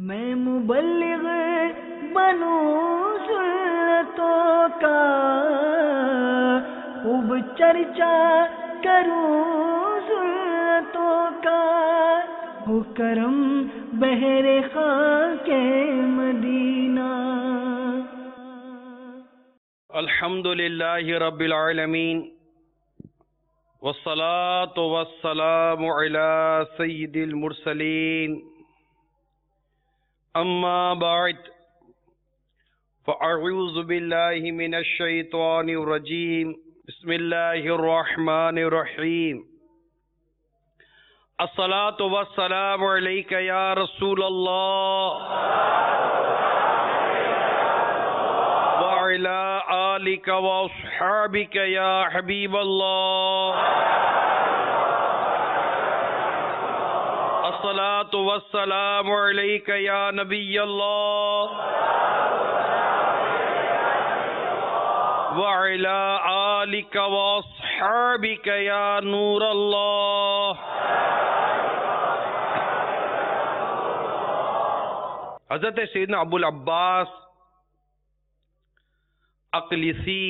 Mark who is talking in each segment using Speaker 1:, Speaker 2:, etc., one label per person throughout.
Speaker 1: میں مبلغ بنوں سنتوں کا، خوب چرچا کروں سنتوں کا، ہو کرم بہر خاک مدینہ۔
Speaker 2: الحمد للہ رب العالمین، والصلاة والسلام علی سید المرسلین، اما بعد فاعوذ باللہ من الشیطان الرجیم، بسم اللہ الرحمن الرحیم۔ الصلاة والسلام علیک یا رسول اللہ وعلی آلک واصحابک یا حبیب اللہ۔ الصلاة والسلام علیک یا نبی اللہ وعلی آلک واصحابک یا نور اللہ۔ حضرت سیدنا ابو العباس اقلیسی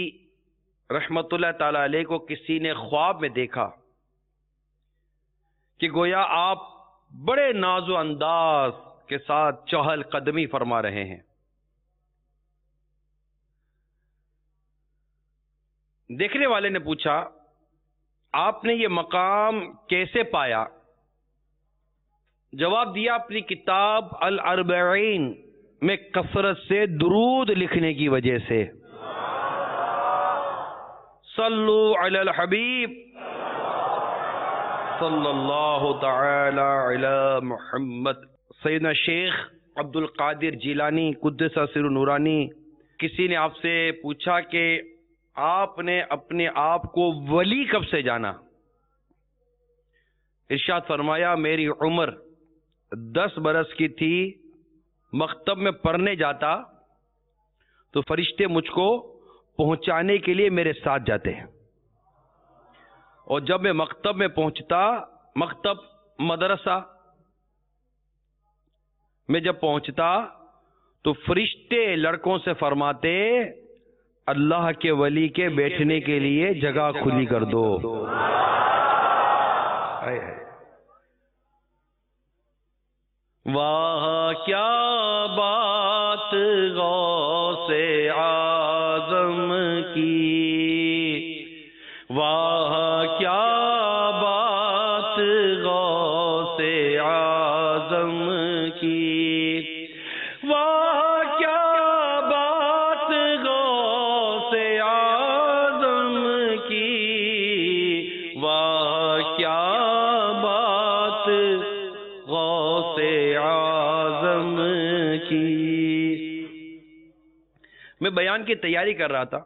Speaker 2: رحمت اللہ تعالی علیہ کو کسی نے خواب میں دیکھا کہ گویا آپ بڑے ناز و انداز کے ساتھ چہل قدمی فرما رہے ہیں۔ دیکھنے والے نے پوچھا، آپ نے یہ مقام کیسے پایا؟ جواب دیا، اپنی کتاب الاربعین میں کثرت سے درود لکھنے کی وجہ سے۔ صلو علی الحبیب صلی اللہ تعالی علی محمد۔ سیدنا شیخ عبد القادر جیلانی قدس سر نورانی، کسی نے آپ سے پوچھا کہ آپ نے اپنے آپ کو ولی کب سے جانا؟ ارشاد فرمایا، میری عمر 10 برس کی تھی، مکتب میں پڑھنے جاتا تو فرشتے مجھ کو پہنچانے کے لیے میرے ساتھ جاتے ہیں، اور جب میں مکتب میں پہنچتا، مکتب مدرسہ میں جب پہنچتا تو فرشتے لڑکوں سے فرماتے، اللہ کے ولی کے بیٹھنے کے لیے جگہ کھلی کر دو۔ واہ کیا بات غوث اعظم کی، واہ کیا بات غوث اعظم کی، واہ کیا بات غوث اعظم کی، واہ کیا بات غوث اعظم کی۔ میں بیان کی تیاری کر رہا تھا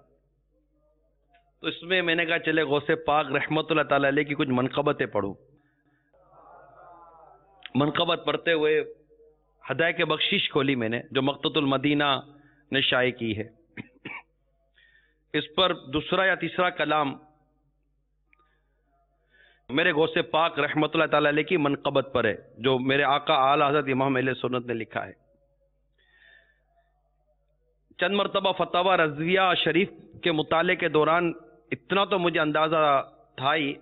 Speaker 2: تو اس میں نے کہا چلے غوث پاک رحمت اللہ تعالی علیہ کی کچھ منقبتیں پڑھوں۔ منقبت پڑھتے ہوئے ہدایت بخشش کھولی میں نے، جو مقتۃ المدینہ نے شائع کی ہے۔ اس پر دوسرا یا تیسرا کلام میرے غوث پاک رحمت اللہ تعالی علیہ کی منقبت پر ہے، جو میرے آقا اعلی حضرت امام اہل سنت نے لکھا ہے۔ چند مرتبہ فتاوی رضویہ شریف کے مطالعے کے دوران اتنا تو مجھے اندازہ تھا ہی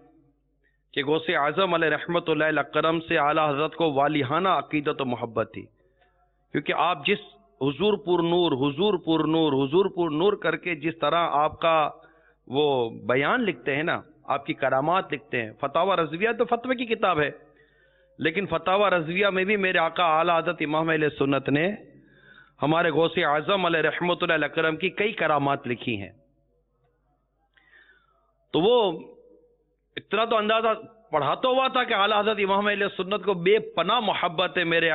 Speaker 2: کہ غوث اعظم علیہ رحمت اللہ اکرم سے اعلی حضرت کو والیانہ عقیدت و محبت تھی، کیونکہ آپ جس حضور پر نور حضور پر نور حضور پر نور کر کے جس طرح آپ کا وہ بیان لکھتے ہیں نا، آپ کی کرامات لکھتے ہیں۔ فتاوی رضویہ تو فتوے کی کتاب ہے، لیکن فتاوی رضویہ میں بھی میرے آقا اعلی حضرت امام اہل سنت نے ہمارے غوث اعظم علیہ رحمت اللہ اکرم کی کئی کرامات لکھی ہیں۔ تو وہ اتنا تو اندازہ پڑھاتا ہوا تھا کہ اعلی حضرت امام اہل سنت کو بے پناہ محبت ہے میرے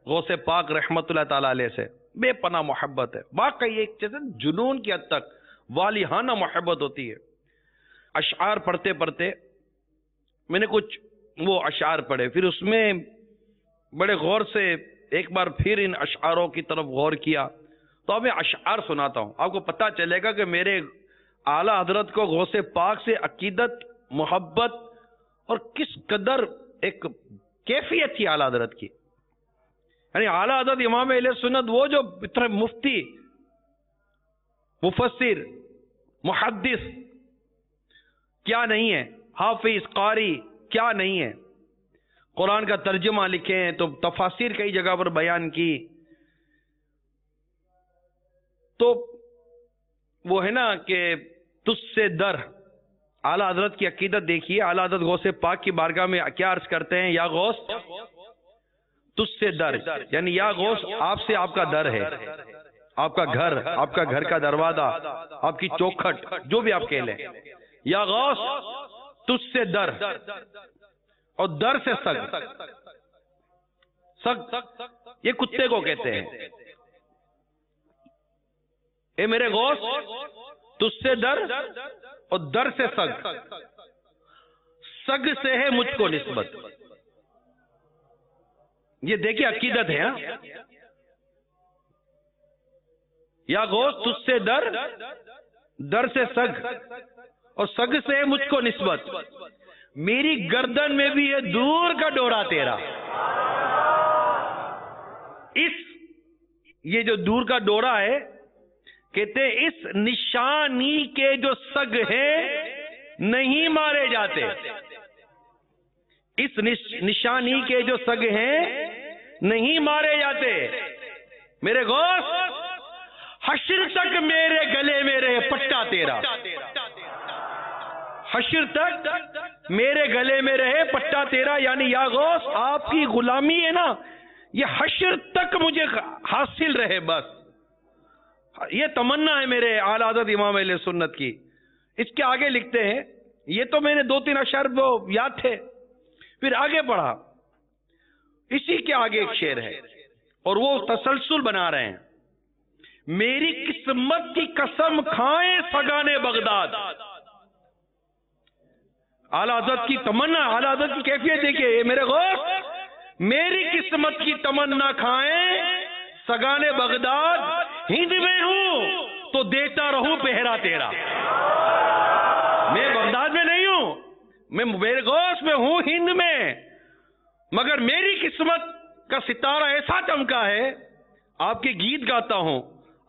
Speaker 2: غوث پاک رحمت اللہ تعالی علیہ سے، بے پناہ محبت ہے، واقعی ایک جیسے جنون کی حد تک والیانہ محبت ہوتی ہے۔ اشعار پڑھتے پڑھتے میں نے کچھ وہ اشعار پڑھے، پھر اس میں بڑے غور سے ایک بار پھر ان اشعاروں کی طرف غور کیا، تو اب میں اشعار سناتا ہوں، آپ کو پتہ چلے گا کہ میرے اعلیٰ حضرت کو غوث پاک سے عقیدت، محبت اور کس قدر ایک کیفیت تھی اعلیٰ حضرت کی۔ یعنی اعلیٰ حضرت امام اہل سنت وہ جو اتنے مفتی، مفسر، محدث کیا نہیں ہے، حافظ، قاری کیا نہیں ہے، قرآن کا ترجمہ لکھے ہیں تو تفاسیر کئی جگہ پر بیان کی. تو وہ ہے نا کہ تجھ سے در، اعلیٰ حضرت کی عقیدت دیکھیے. اعلیٰ حضرت غوث پاک کی بارگاہ میں کیا عرض کرتے ہیں؟ یا غوث تجھ سے در، یعنی یا غوث آپ سے آپ کا در ہے، آپ کا گھر، آپ کا گھر کا دروازہ، آپ کی چوکھٹ، جو بھی آپ کہہ لیں. یا غوث تجھ سے در، اور در سے سگ. سگ یہ کتے کو کہتے ہیں. اے میرے غوث تجھ سے در اور در سے سگ. سگ سے ہے مجھ کو نسبت. یہ دیکھیے عقیدت ہے. یا غوث تجھ سے در، در سے سگ، اور سگ سے ہے مجھ کو نسبت. میری گردن میں بھی ہے دور کا ڈورا تیرا. یہ جو دور کا ڈورا ہے، کہتے اس نشانی کے جو سگ ہیں نہیں مارے جاتے. اس نشانی کے جو سگ ہیں نہیں مارے جاتے. میرے غوث حشر تک میرے گلے میں رہے پٹا تیرا. حشر تک میرے گلے میں رہے پٹا تیرا. یعنی یا غوث آپ کی غلامی ہے نا، یہ حشر تک مجھے حاصل رہے. بس یہ تمنا ہے میرے اعلیٰ حضرت امام اہل سنت کی. اس کے آگے لکھتے ہیں، یہ تو میں نے 2-3 اشعار وہ یاد تھے، پھر آگے پڑھا. اسی کے آگے ایک شعر ہے اور وہ تسلسل بنا رہے ہیں. میری قسمت کی قسم کھائیں سگانے بغداد. اعلیٰ حضرت کی تمنا، اعلیٰ حضرت کی کیفیت دیکھیے. میرے غوث میری قسمت کی تمنا کھائیں سگانے بغداد. ہند میں ہوں تو دیتا رہوں پہرا تیرا. میں بغداد میں نہیں ہوں، میں میرے غوث میں ہوں ہند میں، مگر میری قسمت کا ستارہ ایسا چمکا ہے، آپ کے گیت گاتا ہوں،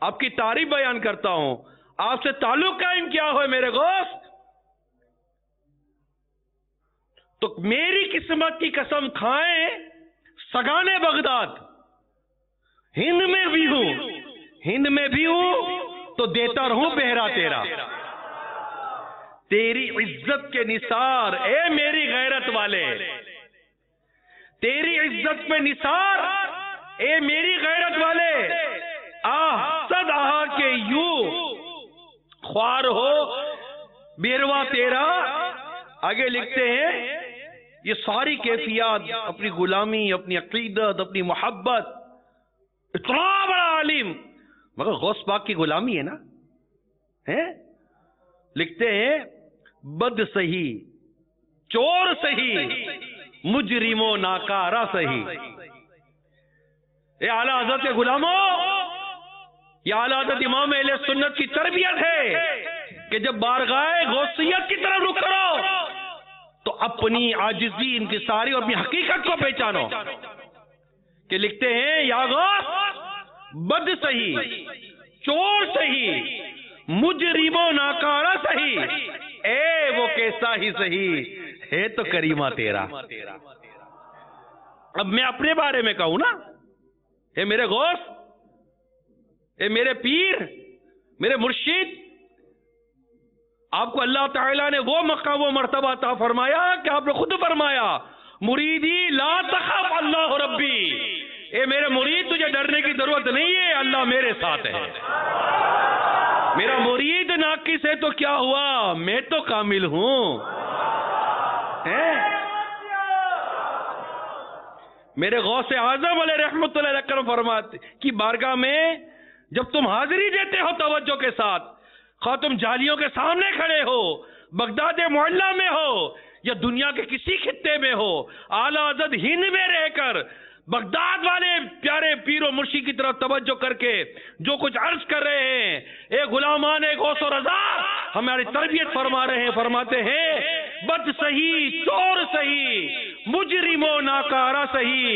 Speaker 2: آپ کی تعریف بیان کرتا ہوں، آپ سے تعلق قائم کیا ہوا ہے میرے غوث. تو میری قسمت کی قسم کھائیں سگانے بغداد. ہند میں بھی ہوں، ہند میں بھی ہوں تو دیتا رہوں پہرا تیرا. تیری عزت کے نثار اے میری غیرت والے، تیری عزت پہ نثار اے میری غیرت والے. صد آہا کے یوں خوار ہو بیروا تیرا. آگے لکھتے ہیں یہ ساری کیفیات، اپنی غلامی، اپنی عقیدت، اپنی محبت، اتنا بڑا عالم مگر غوث پاک کی غلامی ہے نا. لکھتے ہیں بد سہی، چور سہی، مجرم و ناکارہ سہی. اے اعلیٰ حضرت کے غلاموں، یہ اعلیٰ حضرت امام اہل سنت کی تربیت ہے کہ جب بارگاہ غوثیت کی طرف رخ کرو تو اپنی عاجزی، انکساری اور اپنی حقیقت کو پہچانو. کہ لکھتے ہیں یا غوث بد سہی، چور سہی، مجرم و ناکارہ سہی، اے وہ کیسا ہی سہی ہے تو کریمہ تیرا. اب میں اپنے بارے میں کہوں نا، اے میرے غوث، اے میرے پیر، میرے مرشد، آپ کو اللہ تعالیٰ نے وہ مقام و مرتبہ عطا فرمایا کہ آپ نے خود فرمایا مریدی لا تخف اللہ ربی. اے میرے مرید تجھے ڈرنے کی ضرورت نہیں ہے، اللہ میرے ساتھ ہے. میرا مرید ناقص ہے تو کیا ہوا، میں تو کامل ہوں. میرے غوث اعظم علیہ رحمت اللہ علیہ فرماتے کی بارگاہ میں جب تم حاضری دیتے ہو توجہ کے ساتھ، خواہ تم جالیوں کے سامنے کھڑے ہو، بغداد معلیٰ میں ہو یا دنیا کے کسی خطے میں ہو، اعلیٰ حضرت ہند میں رہ کر بغداد والے پیارے پیر و مرشد کی طرف توجہ کر کے جو کچھ عرض کر رہے ہیں، اے غلامان غوث و رضا ہماری تربیت فرما رہے ہیں. فرماتے ہیں بد سہی چور سہی مجرم و ناکارہ سہی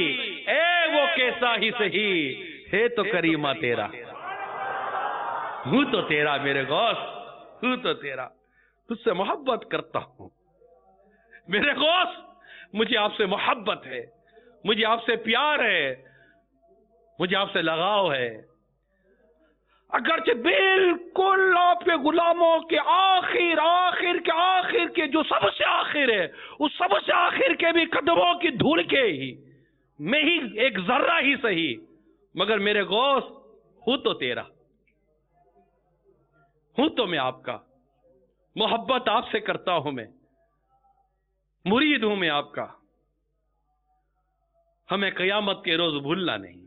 Speaker 2: اے وہ کیسا ہی سہی ہے تو کریمہ تیرا ہوں تو تیرا میرے غوث ہوں تو تیرا تجھ سے محبت کرتا ہوں میرے غوث مجھے آپ سے محبت ہے مجھے آپ سے پیار ہے مجھے آپ سے لگاؤ ہے اگرچہ بالکل آپ کے غلاموں کے آخر کے جو سب سے آخر ہے اس سب سے آخر کے بھی قدموں کی دھول کے ہی میں ہی ایک ذرہ ہی صحیح مگر میرے غوث ہوں تو تیرا ہوں تو میں آپ کا محبت آپ سے کرتا ہوں میں مرید ہوں میں آپ کا ہمیں قیامت کے روز بھولنا نہیں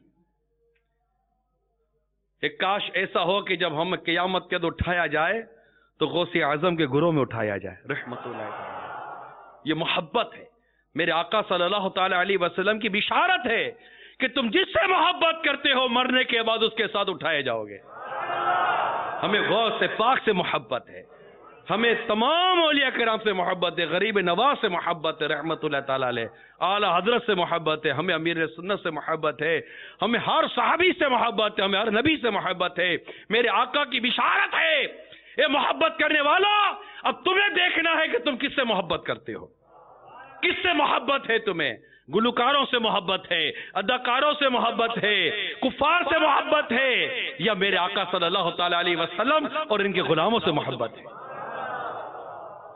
Speaker 2: ایک کاش ایسا ہو کہ جب ہم قیامت کے دن اٹھایا جائے تو غوث اعظم کے گروہ میں اٹھایا جائے رحمت اللہ تعالی یہ محبت ہے میرے آقا صلی اللہ تعالی علیہ وسلم کی بشارت ہے کہ تم جس سے محبت کرتے ہو مرنے کے بعد اس کے ساتھ اٹھائے جاؤ گے ہمیں غوث پاک سے محبت ہے ہمیں تمام اولیاء کرام سے محبت ہے غریب نواز سے محبت ہے رحمت اللہ تعالی علیہ اعلی حضرت سے محبت ہے ہمیں امیر سنت سے محبت ہے ہمیں ہر صحابی سے محبت ہے ہمیں ہر نبی سے محبت ہے میرے آقا کی بشارت ہے اے محبت کرنے والا اب تمہیں دیکھنا ہے کہ تم کس سے محبت کرتے ہو کس سے محبت ہے تمہیں گلوکاروں سے محبت ہے اداکاروں سے محبت ہے کفار سے محبت ہے یا میرے آقا صلی اللہ تعالی علیہ وسلم اور ان کے غلاموں سے محبت ہے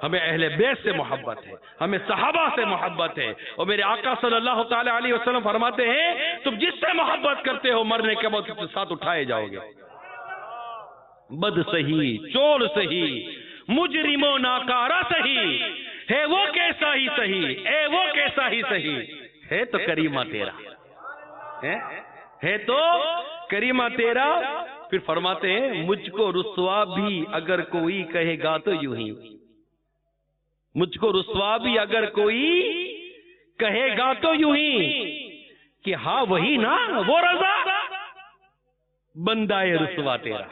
Speaker 2: ہمیں اہل بیت سے محبت ہے ہمیں صحابہ سے محبت ہے اور میرے آقا صلی اللہ تعالی علیہ وسلم فرماتے ہیں تم جس سے محبت کرتے ہو مرنے کے بعد اس کے ساتھ اٹھائے جاؤ گے بد سہی چور سہی مجرم و ناکارہ سہی ہے وہ کیسا ہی سہی اے وہ کیسا ہی سہی ہے تو کریمہ تیرا ہے تو کریمہ تیرا پھر فرماتے ہیں مجھ کو رسوا بھی اگر کوئی کہے گا تو یوں ہی مجھ کو رسوا بھی اگر کوئی کہے گا تو یوں ہی کہ ہاں وہی نا وہ رضا بندہ رسوا تیرا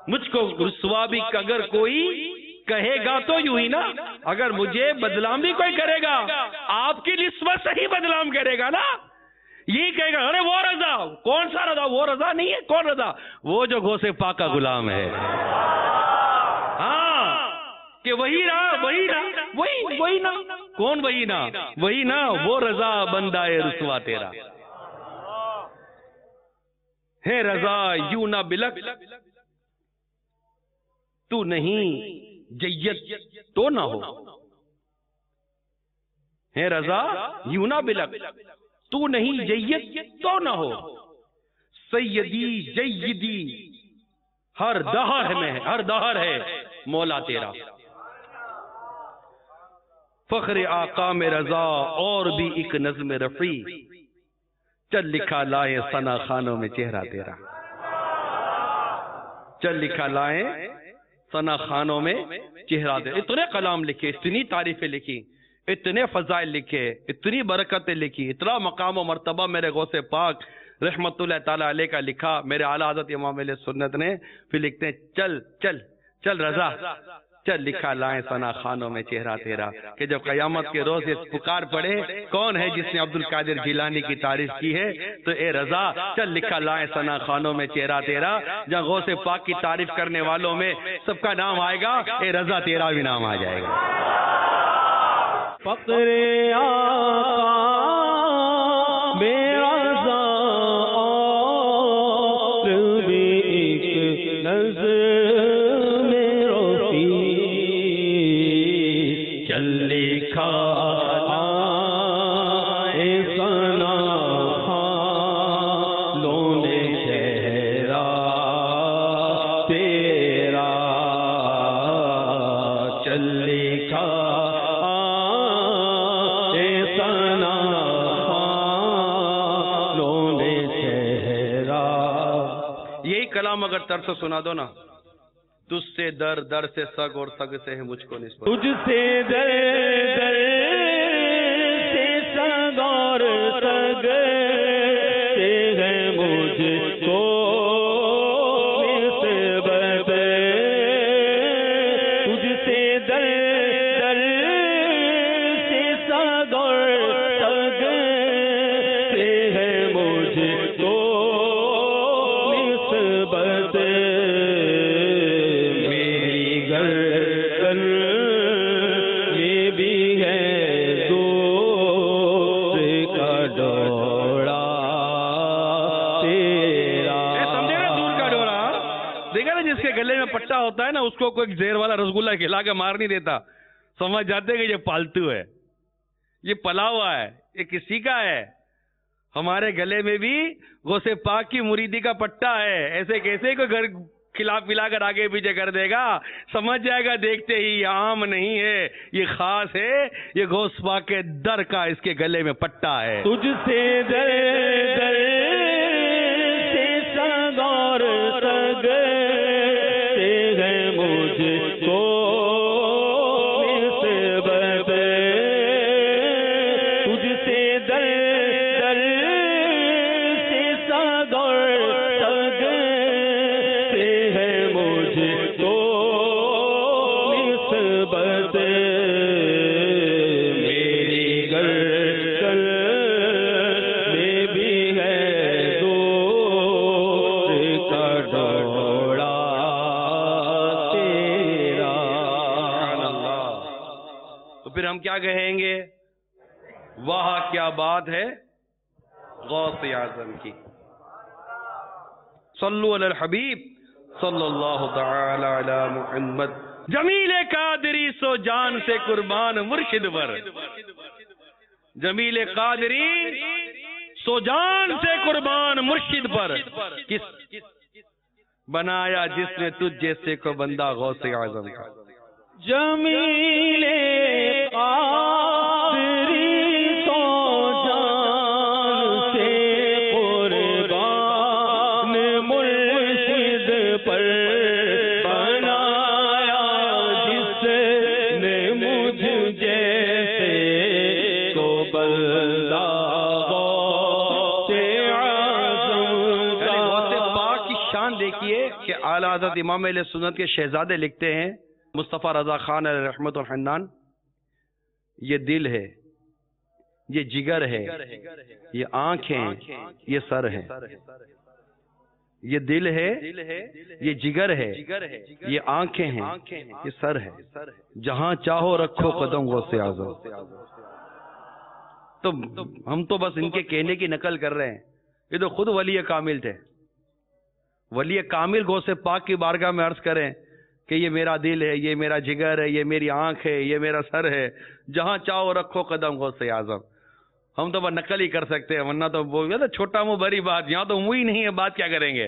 Speaker 2: مجھ کو رسوا بھی اگر کوئی کہے گا تو یوں ہی نا اگر مجھے بدنام بھی کوئی کرے گا آپ کی نسبت سے ہی بدنام کرے گا نا یہی کہے گا ارے وہ رضا کون سا رضا وہ رضا نہیں ہے کون رضا وہ جو غوث پاک کا غلام ہے ہاں کہ وہی نا وہی نا کون وہی نا وہ رضا بندہ رسوا تیرا ہے رضا یوں نہ بلک تو نہیں جیت تو نہ ہو ہے رضا یوں نہ بلک تو نہیں جیت تو نہ ہو سیدی جیدی ہر دہر ہے مولا تیرا فخر آقا میں رضا اور بھی ایک نظم رفیع چل لکھا لائے ثنا خانوں میں چہرہ تیرا چل لکھا لائے ثنا خانوں میں چہرہ تیرا اتنے کلام لکھے اتنی تعریفیں لکھی اتنے فضائل لکھے اتنی برکتیں لکھی اتنا مقام و مرتبہ میرے غوث پاک رحمت اللہ تعالی علیہ کا لکھا میرے اعلیٰ حضرت امام علیہ سنت نے پھر لکھتے ہیں چل رضا چل لکھا لائیں ثنا خانوں میں چہرہ تیرا کہ جب قیامت کے روز یہ پکار پڑے کون ہے جس نے عبد القادر جیلانی کی تعریف کی ہے تو اے رضا چل لکھا لائیں ثنا خانوں میں چہرہ تیرا جہاں غوث پاک کی تعریف کرنے والوں میں سب کا نام آئے گا اے رضا تیرا بھی نام آ جائے گا
Speaker 1: فقر آقا میرا
Speaker 2: اگر تر سے سنا دو نا تجھ سے در در سے سگ اور سگ سے ہے مجھ کو نسبت
Speaker 1: تجھ سے در در سے سگ اور سگ سے ہے مجھ کو نسبت تجھ سے در نسبت میری گردن میں بھی ہے دوست کا ڈورا تیرا.
Speaker 2: سمجھے نا دور کا ڈورا؟ دیکھا نا جس کے گلے میں پٹا ہوتا ہے نا اس کو کوئی زہر والا رسگلہ کھلا کے مار نہیں دیتا. سمجھ جاتے کہ یہ پالتو ہے, یہ پلا ہوا ہے, یہ کسی کا ہے. ہمارے گلے میں بھی غوث پاک کی مریدی کا پٹا ہے. ایسے کیسے کوئی گھر کھلا پلا کر آگے پیچھے کر دے گا؟ سمجھ جائے گا دیکھتے ہی یہ عام نہیں ہے, یہ خاص ہے, یہ غوث پاک کے در کا اس کے گلے میں پٹا ہے.
Speaker 1: تجھ سے در در سے سگار سگتے ہیں مجھ کو نسبت, تجھ سے در در سے سگار سگتے ہیں مجھ کو نسبت میری گردن میں بھی ہے دوست کا ڈورا تیرا.
Speaker 2: تو پھر ہم کیا کہیں گے؟ واہ کیا بات ہے غوث اعظم کی. صلو علی الحبیب صلی اللہ تعالی علی محمد. جمیل قادری سو جان سے قربان مرشد پر, جمیل قادری سو جان سے قربان مرشد پر, کس بنایا جس نے تجھ جیسے کو بندہ غوث اعظم کا.
Speaker 1: جمیل قادری سو جان سے قربان مرشد پر, بنایا جس نے مجھ جیسے کو بندہ غوث اعظم کا.
Speaker 2: غوث پاک کی شان دیکھیے کہ اعلیٰ حضرت امام اہل سنت کے شہزادے لکھتے ہیں, مصطفیٰ رضا خان علیہ رحمت الحنان, یہ دل ہے, یہ جگر ہے, یہ آنکھ ہیں, یہ سر ہے. یہ دل ہے, یہ جگر ہے, یہ آنکھیں ہیں, یہ سر ہے. جہاں چاہو رکھو قدم غوث اعظم. تو ہم تو بس ان کے کہنے کی نقل کر رہے ہیں. یہ تو خود ولی کامل تھے. ولی کامل غوث پاک کی بارگاہ میں عرض کریں کہ یہ میرا دل ہے, یہ میرا جگر ہے, یہ میری آنکھ ہے, یہ میرا سر ہے, جہاں چاہو رکھو قدم غوث اعظم. ہم تو بس نقل ہی کر سکتے ہیں, ورنہ تو وہ چھوٹا منہ بڑی بات, یہاں تو منہ ہی نہیں ہے, بات کیا کریں گے؟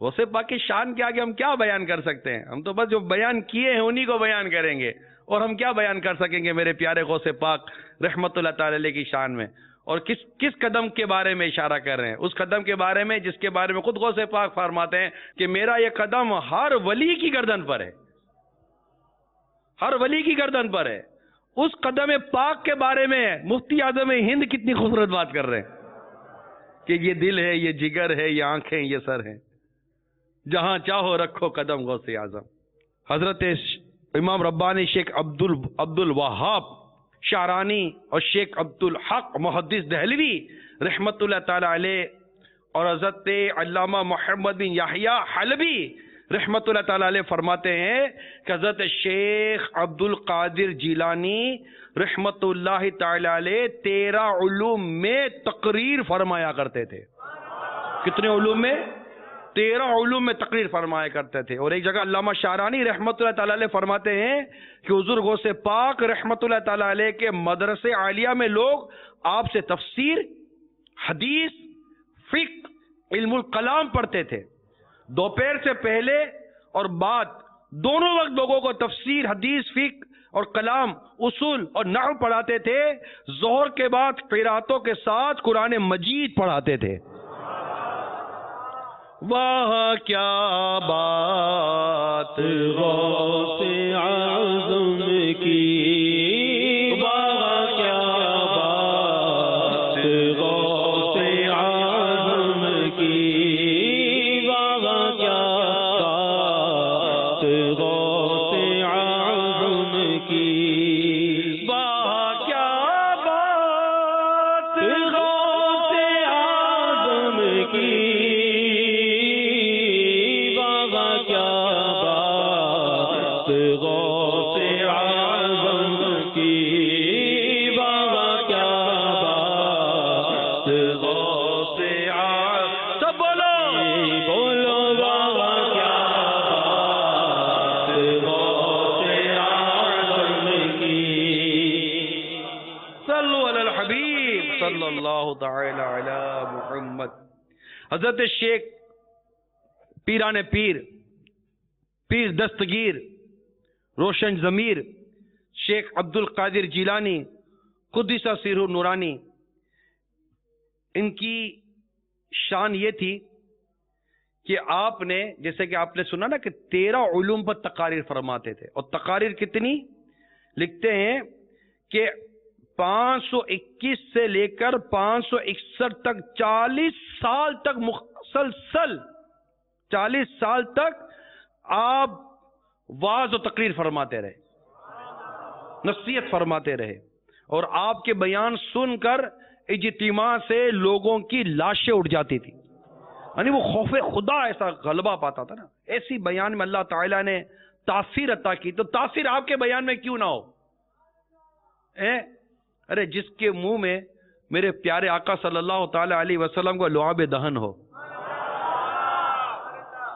Speaker 2: غوث پاک کی شان کے آگے ہم کیا بیان کر سکتے ہیں؟ ہم تو بس جو بیان کیے ہیں انہی کو بیان کریں گے. اور ہم کیا بیان کر سکیں گے میرے پیارے غوث پاک رحمت اللہ تعالی علیہ کی شان میں؟ اور کس قدم کے بارے میں اشارہ کر رہے ہیں؟ اس قدم کے بارے میں جس کے بارے میں خود غوث پاک فرماتے ہیں کہ میرا یہ قدم ہر ولی کی گردن پر ہے, ہر ولی کی گردن پر ہے. اس قدم پاک کے بارے میں مفتی اعظم ہند کتنی خوبصورت بات کر رہے ہیں کہ یہ دل ہے, یہ جگر ہے, یہ آنکھیں, یہ سر ہے, جہاں چاہو رکھو قدم غوث اعظم. حضرت امام ربانی شیخ عبد الوہاب شعرانی اور شیخ عبد الحق محدث دہلوی رحمت اللہ تعالی علیہ اور حضرت علامہ محمد بن یحییٰ حلبی رحمت اللہ تعالی علیہ فرماتے ہیں کہ حضرت شیخ عبد القادر جیلانی رحمت اللہ تعالی علیہ 13 علوم میں تقریر فرمایا کرتے تھے. کتنے علوم میں؟ 13 علوم میں تقریر فرمایا کرتے تھے. اور ایک جگہ علامہ شعرانی رحمت اللہ تعالی علیہ فرماتے ہیں کہ حضور غوث پاک رحمت اللہ تعالی علیہ کے مدرسے عالیہ میں لوگ آپ سے تفسیر, حدیث, فقہ, علم الکلام پڑھتے تھے. دوپہر سے پہلے اور بعد دونوں وقت لوگوں کو تفسیر, حدیث, فقہ اور کلام, اصول اور نحو پڑھاتے تھے. ظہر کے بعد قراتوں کے ساتھ قرآن مجید پڑھاتے تھے. واہ کیا بات
Speaker 1: غوث اعظم کی, واہ کیا بات غوث اعظم کی, واہ کیا بات غوث اعظم کی, واہ کیا بات غوث اعظم کی.
Speaker 2: اللہ تعالی علی محمد. حضرت شیخ پیران پیر، پیر دستگیر، روشن ضمیر شیخ عبد القادر جیلانی قدس سرہ نورانی، ان کی شان یہ تھی کہ آپ نے، جیسے کہ آپ نے سنا نا کہ 13 علوم پر تقاریر فرماتے تھے، اور تقاریر کتنی لکھتے ہیں کہ 521 سے لے کر 561 تک 40 سال تک مسلسل 40 سال تک آپ واعظ و تقریر فرماتے رہے، نصیحت فرماتے رہے، اور آپ کے بیان سن کر اجتماع سے لوگوں کی لاشیں اٹھ جاتی تھی. یعنی وہ خوف خدا ایسا غلبہ پاتا تھا نا. ایسی بیان میں اللہ تعالیٰ نے تاثیر عطا کی. تو تاثیر آپ کے بیان میں کیوں نہ ہو؟ ارے جس کے منہ میں میرے پیارے آقا صلی اللہ تعالی علیہ وسلم کو لعاب دہن ہو،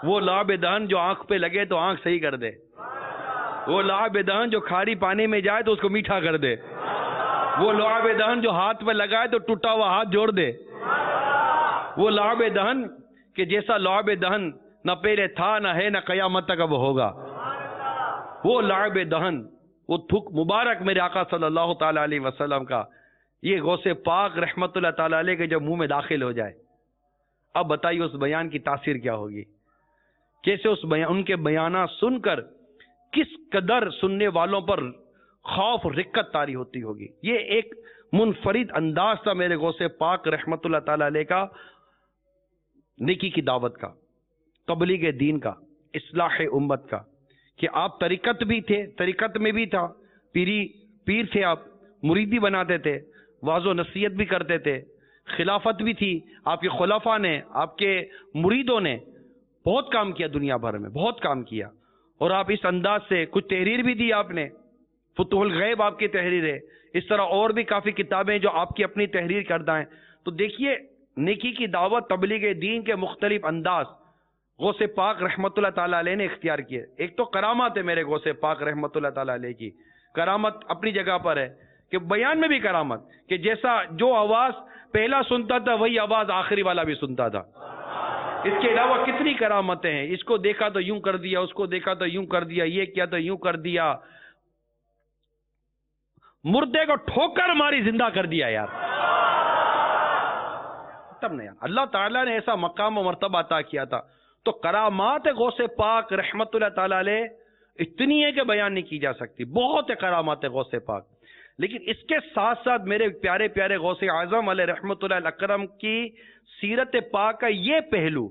Speaker 2: وہ لعاب دہن جو آنکھ پہ لگے تو آنکھ صحیح کر دے، وہ لعاب دہن جو کھاری پانی میں جائے تو اس کو میٹھا کر دے، وہ لعاب دہن جو ہاتھ پہ لگائے تو ٹوٹا ہوا ہاتھ جوڑ دے، وہ لعاب دہن کہ جیسا لعاب دہن نہ پہلے تھا نہ ہے نہ قیامت تک اب ہوگا، وہ لعاب دہن، وہ تھک مبارک میرے آقا صلی اللہ تعالی علیہ وسلم کا، یہ غوث پاک رحمت اللہ تعالی علیہ کے جب منہ میں داخل ہو جائے، اب بتائیے اس بیان کی تاثیر کیا ہوگی؟ کیسے اس بیان، ان کے بیانات سن کر کس قدر سننے والوں پر خوف رقت طاری ہوتی ہوگی. یہ ایک منفرد انداز تھا میرے غوث پاک رحمت اللہ تعالی علیہ کا، نیکی کی دعوت کا، تبلیغ دین کا، اصلاح امت کا، کہ آپ طریقت بھی تھے، طریقت میں بھی تھا، پیر تھے، آپ مریدی بناتے تھے، واعظ و نصیحت بھی کرتے تھے، خلافت بھی تھی، آپ کے خلفاء نے، آپ کے مریدوں نے بہت کام کیا، دنیا بھر میں بہت کام کیا، اور آپ اس انداز سے کچھ تحریر بھی دی آپ نے، فتوح الغیب آپ کی تحریر ہے، اس طرح اور بھی کافی کتابیں جو آپ کی اپنی تحریر کردہ ہیں. تو دیکھیے نیکی کی دعوت، تبلیغ دین کے مختلف انداز غوث پاک رحمت اللہ تعالی علیہ نے اختیار کیے. ایک تو کرامات ہے میرے غوث پاک رحمت اللہ تعالی علیہ کی، کرامت اپنی جگہ پر ہے کہ بیان میں بھی کرامت، کہ جیسا جو آواز پہلا سنتا تھا وہی آواز آخری والا بھی سنتا تھا. اس کے علاوہ کتنی کرامتیں ہیں، اس کو دیکھا تو یوں کر دیا، اس کو دیکھا تو یوں کر دیا، یہ کیا تو یوں کر دیا، مردے کو ٹھوکر ماری زندہ کر دیا یار. تب نہیں، اللہ تعالیٰ نے ایسا مقام و مرتبہ عطا کیا تھا. تو کرامات غوث پاک رحمت اللہ تعالی علیہ اتنی ہے کہ بیان نہیں کی جا سکتی، بہت ہے کرامات غوث پاک. لیکن اس کے ساتھ ساتھ میرے پیارے پیارے غوث اعظم علیہ رحمت اللہ اکرم کی سیرت پاک کا یہ پہلو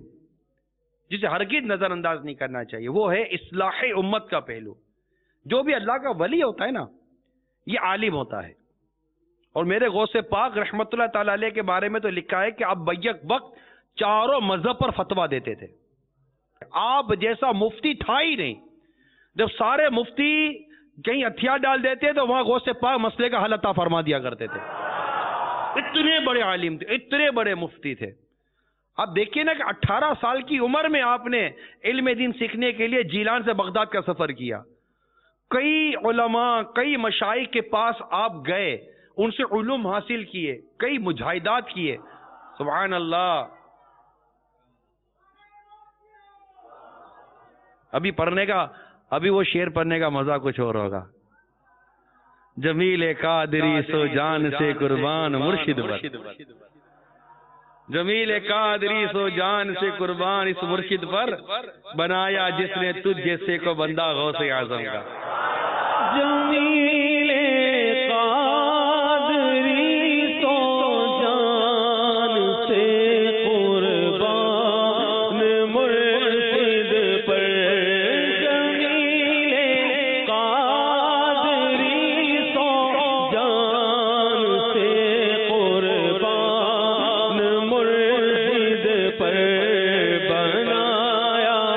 Speaker 2: جسے ہرگز نظر انداز نہیں کرنا چاہیے، وہ ہے اصلاح امت کا پہلو. جو بھی اللہ کا ولی ہوتا ہے نا، یہ عالم ہوتا ہے. اور میرے غوث پاک رحمت اللہ تعالی علیہ کے بارے میں تو لکھا ہے کہ آپ بیک وقت چاروں مذہب پر فتویٰ دیتے تھے. آپ جیسا مفتی تھا ہی نہیں. جب سارے مفتی کہیں ہتھیار ڈال دیتے تو وہاں غوث پاک مسئلے کا حل عطا فرما دیا کرتے تھے. اتنے بڑے عالم تھے، اتنے بڑے مفتی تھے. آپ دیکھیے نا کہ 18 سال کی عمر میں آپ نے علم دین سیکھنے کے لیے جیلان سے بغداد کا سفر کیا. کئی علماء، کئی مشائخ کے پاس آپ گئے، ان سے علوم حاصل کیے، کئی مجاہدات کیے. سبحان اللہ. ابھی وہ شعر پڑھنے کا مزہ کچھ اور ہوگا. جمیل قادری سو جان سے قربان مرشد پر، جمیل قادری سو جان سے قربان اس مرشد پر، بنایا جس نے تجھ جیسے کو بندہ غوث اعظم کا.
Speaker 1: جمیل قادری سو جان سے قربان مرشد پر، جمیل قادری سو جان سے قربان مرشد پر، بنایا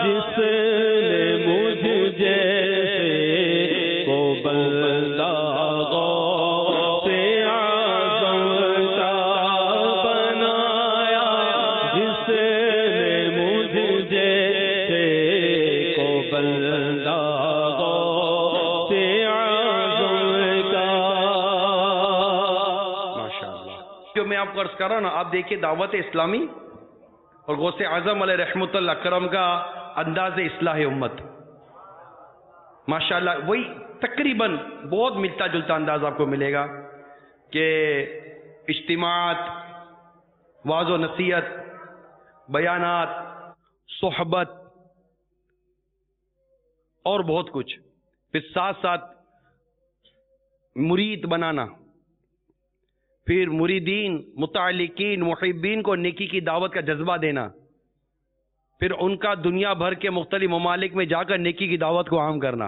Speaker 1: جس نے مجھ جیسے کو بندہ غوث اعظم کا، بنایا جس نے مجھ جیسے کو بندہ غوث اعظم کا.
Speaker 2: ماشاءاللہ. جو کو عرض کر رہا ہوں نا، آپ دیکھیے دعوت اسلامی اور غوث اعظم علیہ رحمت اللہ اکرم کا انداز اصلاح امت، ماشاءاللہ وہی تقریباً بہت ملتا جلتا انداز آپ کو ملے گا کہ اجتماعات، واعظ و نصیحت، بیانات، صحبت اور بہت کچھ، پھر ساتھ ساتھ مرید بنانا، پھر مریدین، متعلقین، محبین کو نیکی کی دعوت کا جذبہ دینا، پھر ان کا دنیا بھر کے مختلف ممالک میں جا کر نیکی کی دعوت کو عام کرنا،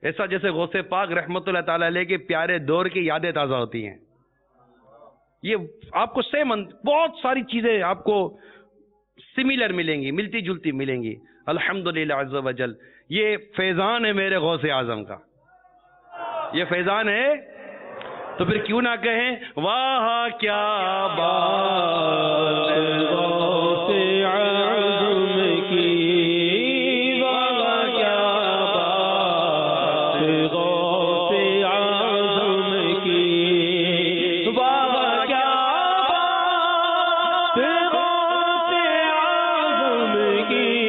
Speaker 2: ایسا جیسے غوث پاک رحمت اللہ تعالی علیہ کے پیارے دور کی یادیں تازہ ہوتی ہیں. یہ آپ کو بہت ساری چیزیں آپ کو سملر ملیں گی، ملتی جلتی ملیں گی. الحمدللہ عز و جل، یہ فیضان ہے میرے غوث اعظم کا، یہ فیضان ہے. تو پھر کیوں نہ کہیں واہ کیا بات غوث اعظم کی، واہ کیا بات غوث اعظم کی، واہ کیا بات غوث اعظم کی،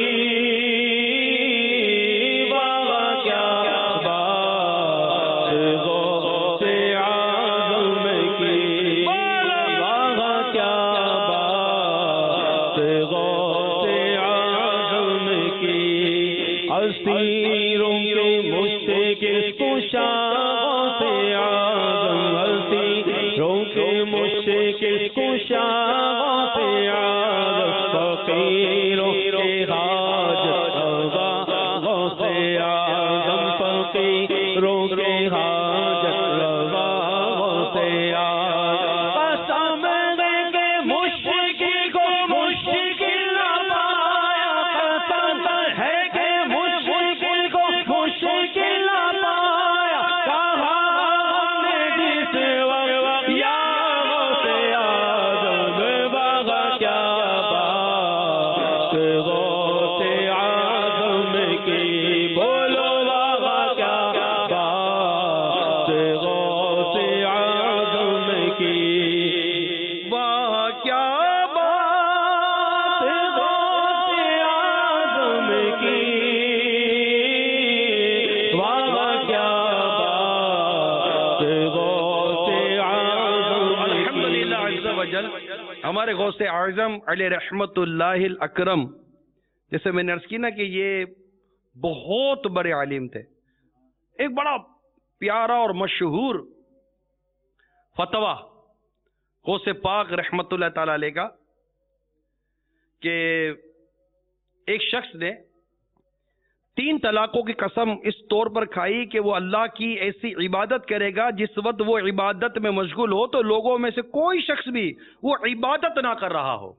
Speaker 2: واہ کیا بات غوث اعظم کی، واہ کیا بات غوث اعظم کی. اسیروں کے مشکل کشا غوث اعظم، اسیروں کے مشکل کشا غوث اعظم، فقیروں کے حاجت روا غوث اعظم، فقیروں کے حاجت روا غوث اعظم. قسم ہے کہ مشکل کو مشکل نہ پایا، قسم ہے کہ مشکل کو مشکل نہ پایا، کہا ہم نے جس وقت یا غوث اعظم، واہ کیا بات غوث اعظم کی، بولو واہ کیا بات غوث اعظم کی، واہ کیا بات غوث اعظم کی، واہ کیا بات غوث اعظم. الحمدللہ عز و جل، ہمارے غوث اعظم علیہ رحمت اللہ الاکرم، جیسے میں نے عرض کی نا کہ یہ بہت بڑے عالم تھے. ایک بڑا پیارا اور مشہور فتویٰ غوث پاک رحمت اللہ تعالی علیہ کا، کہ ایک شخص نے 3 طلاقوں کی قسم اس طور پر کھائی کہ وہ اللہ کی ایسی عبادت کرے گا جس وقت وہ عبادت میں مشغول ہو تو لوگوں میں سے کوئی شخص بھی وہ عبادت نہ کر رہا ہو.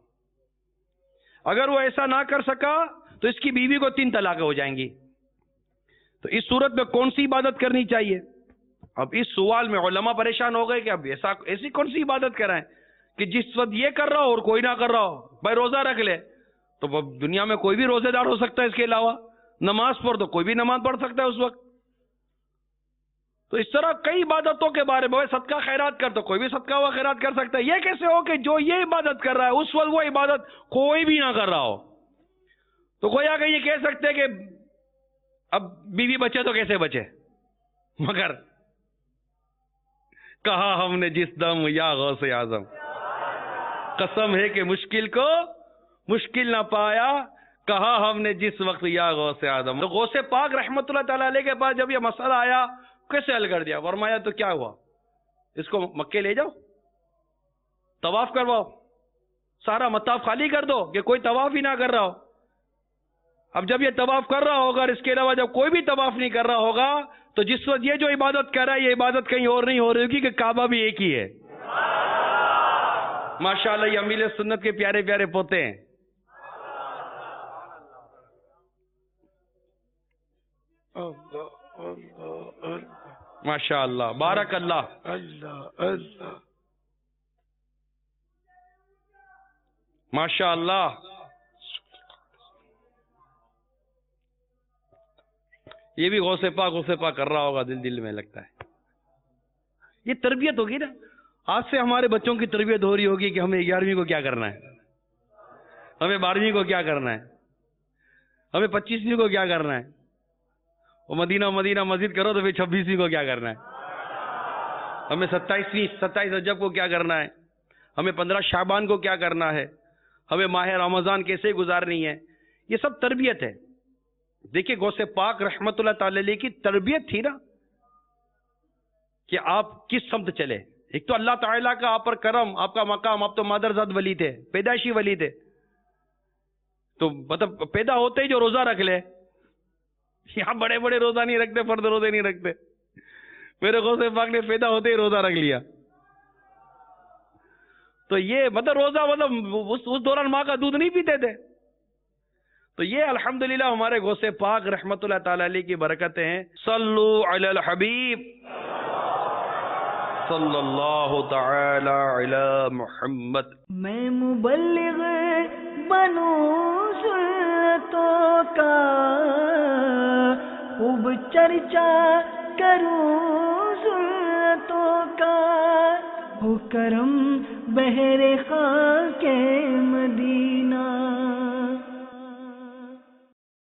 Speaker 2: اگر وہ ایسا نہ کر سکا تو اس کی بیوی کو 3 طلاقیں ہو جائیں گی. تو اس صورت میں کون سی عبادت کرنی چاہیے؟ اب اس سوال میں علماء پریشان ہو گئے کہ اب ایسی کون سی عبادت کرائیں کہ جس وقت یہ کر رہا ہو اور کوئی نہ کر رہا ہو. بھائی روزہ رکھ لے تو دنیا میں کوئی بھی روزے دار ہو سکتا ہے، اس کے علاوہ نماز پڑھ تو کوئی بھی نماز پڑھ سکتا ہے اس وقت. تو اس طرح کئی عبادتوں کے بارے میں، صدقہ خیرات کر تو کوئی بھی صدقہ و خیرات کر سکتا ہے. یہ کیسے ہو کہ جو یہ عبادت کر رہا ہے اس وقت وہ عبادت کوئی بھی نہ کر رہا ہو؟ تو کوئی آگے یہ کہہ سکتے ہیں کہ اب بیوی بچے تو کیسے بچے، مگر کہا ہم نے جس دم یا غوث اعظم، قسم ہے کہ مشکل کو مشکل نہ پایا، کہا ہم نے جس وقت یا غوث اعظم. تو غوث پاک رحمت اللہ تعالی علیہ کے پاس جب یہ مسئلہ آیا کیسے حل کر دیا؟ فرمایا تو کیا ہوا، اس کو مکے لے جاؤ، طواف کرواؤ، سارا مطاف خالی کر دو کہ کوئی طواف ہی نہ کر رہا ہو. اب جب یہ طواف کر رہا ہوگا اور اس کے علاوہ جب کوئی بھی طواف نہیں کر رہا ہوگا تو جس وقت یہ جو عبادت کر رہا ہے یہ عبادت کہیں اور نہیں ہو رہی ہوگی کہ کعبہ بھی ایک ہی ہے. ماشاءاللہ یہ امیل سنت کے پیارے پیارے پوتے ہیں. ماشاء اللہ، بارک اللہ. ماشاء اللہ. یہ بھی غوث پاک کر رہا ہوگا، دل میں لگتا ہے. یہ تربیت ہوگی نا. آج سے ہمارے بچوں کی تربیت ہو رہی ہوگی کہ ہمیں 11ویں کو کیا کرنا ہے، ہمیں 12ویں کو کیا کرنا ہے، ہمیں 25ویں کو کیا کرنا ہے، وہ مدینہ مسجد کرو تو پھر 26ویں کو کیا کرنا ہے، ہمیں 27 رجب کو کیا کرنا ہے، ہمیں 15 شعبان کو کیا کرنا ہے، ہمیں ماہ رمضان کیسے گزارنی ہے. یہ سب تربیت ہے. دیکھیں غوث پاک رحمت اللہ تعالی علیہ کی تربیت تھی نا کہ آپ کس سمت چلے. ایک تو اللہ تعالیٰ کا آپ پر کرم، آپ کا مقام، آپ تو مادرزاد ولی تھے، پیدائشی ولی تھے، تو مطلب پیدا ہوتے ہی جو روزہ رکھ لے. یہاں بڑے بڑے روزہ نہیں رکھتے، فرض روزے نہیں رکھتے. میرے غوث پاک نے پیدا ہوتے ہی روزہ رکھ لیا. تو یہ مطلب روزہ مطلب اس دوران ماں کا دودھ نہیں پیتے تھے. تو یہ الحمدللہ ہمارے غوث پاک رحمت اللہ تعالی علیہ کی برکتیں ہیں. صلو علی الحبیب صلی اللہ تعالی علی محمد.
Speaker 3: میں مبلغ بنوں سنتوں کا، خوب چرچا کروں سنتوں کا، ہو کرم بہر خاک مدینہ